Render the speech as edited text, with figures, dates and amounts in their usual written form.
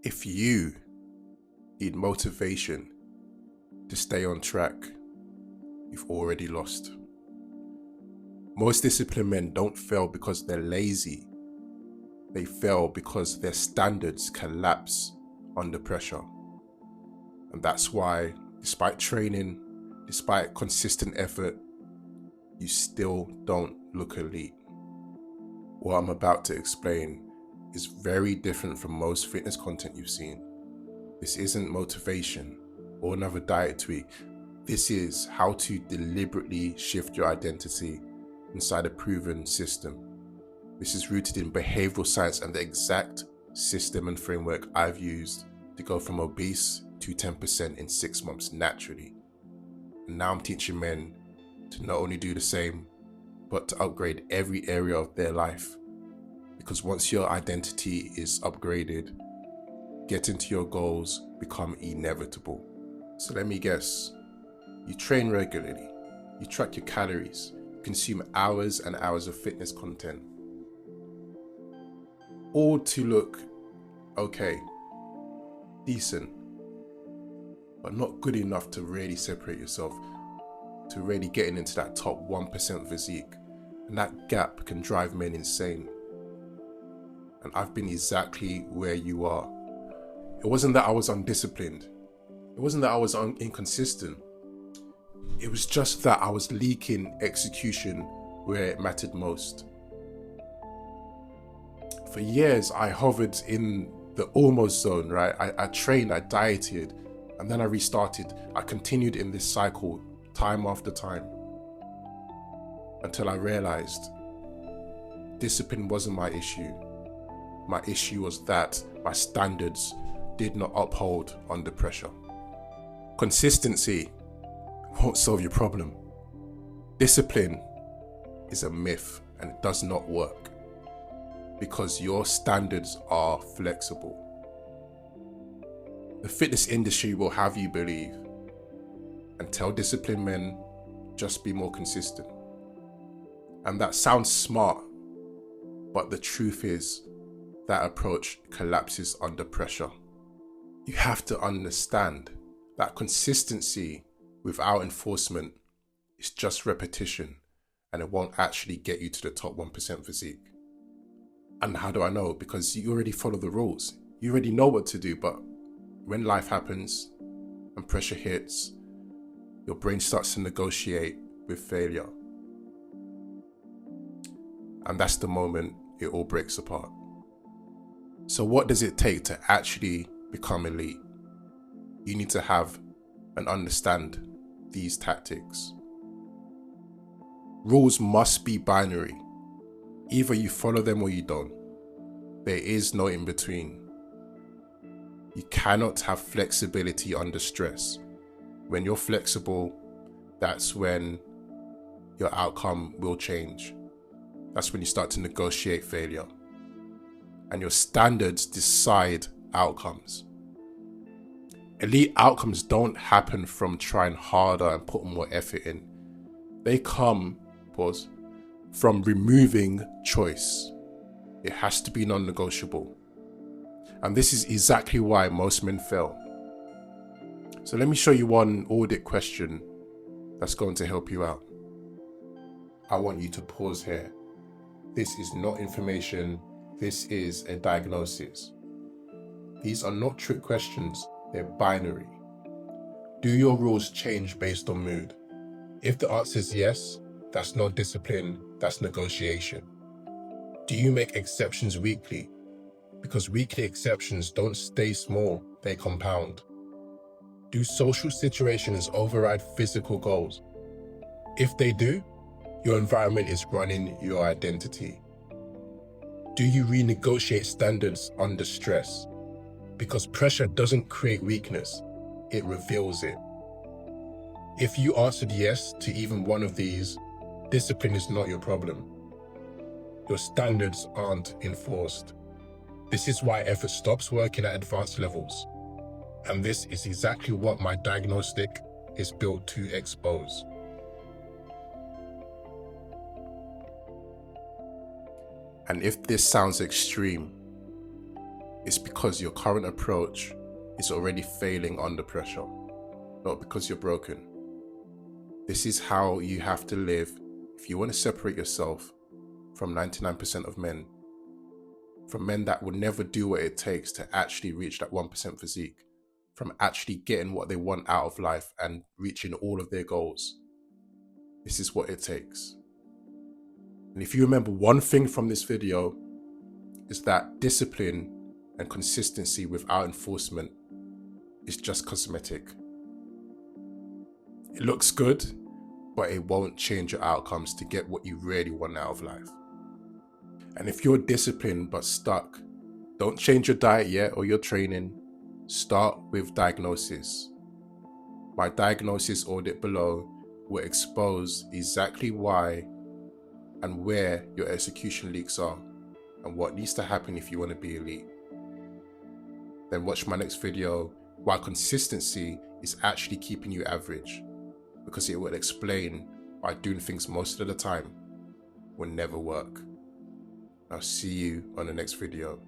If you need motivation to stay on track, you've already lost. Most disciplined men don't fail because they're lazy. They fail because their standards collapse under pressure. And that's why, despite training, despite consistent effort, you still don't look elite. What I'm about to explain is very different from most fitness content you've seen. This isn't motivation or another diet tweak. This is how to deliberately shift your identity inside a proven system. This is rooted in behavioral science and the exact system and framework I've used to go from obese to 10% in 6 months naturally. And now I'm teaching men to not only do the same, but to upgrade every area of their life. Because once your identity is upgraded, getting to your goals become inevitable. So let me guess, you train regularly, you track your calories, you consume hours and hours of fitness content, all to look okay, decent, but not good enough to really separate yourself, to really getting into that top 1% physique. And that gap can drive men insane. And I've been exactly where you are. It wasn't that I was undisciplined. It wasn't that I was inconsistent. It was just that I was leaking execution where it mattered most. For years, I hovered in the almost zone, right? I trained, I dieted, and then I restarted. I continued in this cycle time after time until I realized discipline wasn't my issue. My issue was that my standards did not uphold under pressure. Consistency won't solve your problem. Discipline is a myth and it does not work because your standards are flexible. The fitness industry will have you believe and tell disciplined men just be more consistent. And that sounds smart, but the truth is that approach collapses under pressure. You have to understand that consistency without enforcement is just repetition and it won't actually get you to the top 1% physique. And how do I know? Because you already follow the rules. You already know what to do, but when life happens and pressure hits, your brain starts to negotiate with failure. And that's the moment it all breaks apart. So what does it take to actually become elite? You need to have and understand these tactics. Rules must be binary. Either you follow them or you don't. There is no in between. You cannot have flexibility under stress. When you're flexible, that's when your outcome will change. That's when you start to negotiate failure. And your standards decide outcomes. Elite outcomes don't happen from trying harder and putting more effort in. They come, from removing choice. It has to be non-negotiable. And this is exactly why most men fail. So let me show you one audit question that's going to help you out. I want you to pause here. This is not information. This is a diagnosis. These are not trick questions. They're binary. Do your rules change based on mood? If the answer is yes, that's not discipline, that's negotiation. Do you make exceptions weekly? Because weekly exceptions don't stay small, they compound. Do social situations override physical goals? If they do, your environment is running your identity. Do you renegotiate standards under stress? Because pressure doesn't create weakness, it reveals it. If you answered yes to even one of these, discipline is not your problem. Your standards aren't enforced. This is why effort stops working at advanced levels. And this is exactly what my diagnostic is built to expose. And if this sounds extreme, it's because your current approach is already failing under pressure, not because you're broken. This is how you have to live if you want to separate yourself from 99% of men, from men that will never do what it takes to actually reach that 1% physique, from actually getting what they want out of life and reaching all of their goals. This is what it takes. And if you remember one thing from this video, is that discipline and consistency without enforcement is just cosmetic. It looks good, but it won't change your outcomes to get what you really want out of life. And if you're disciplined but stuck, don't change your diet yet or your training. Start with diagnosis. My diagnosis audit below will expose exactly why and where your execution leaks are and what needs to happen if you want to be elite. Then watch my next video why consistency is actually keeping you average, because it will explain why doing things most of the time will never work. I'll see you on the next video.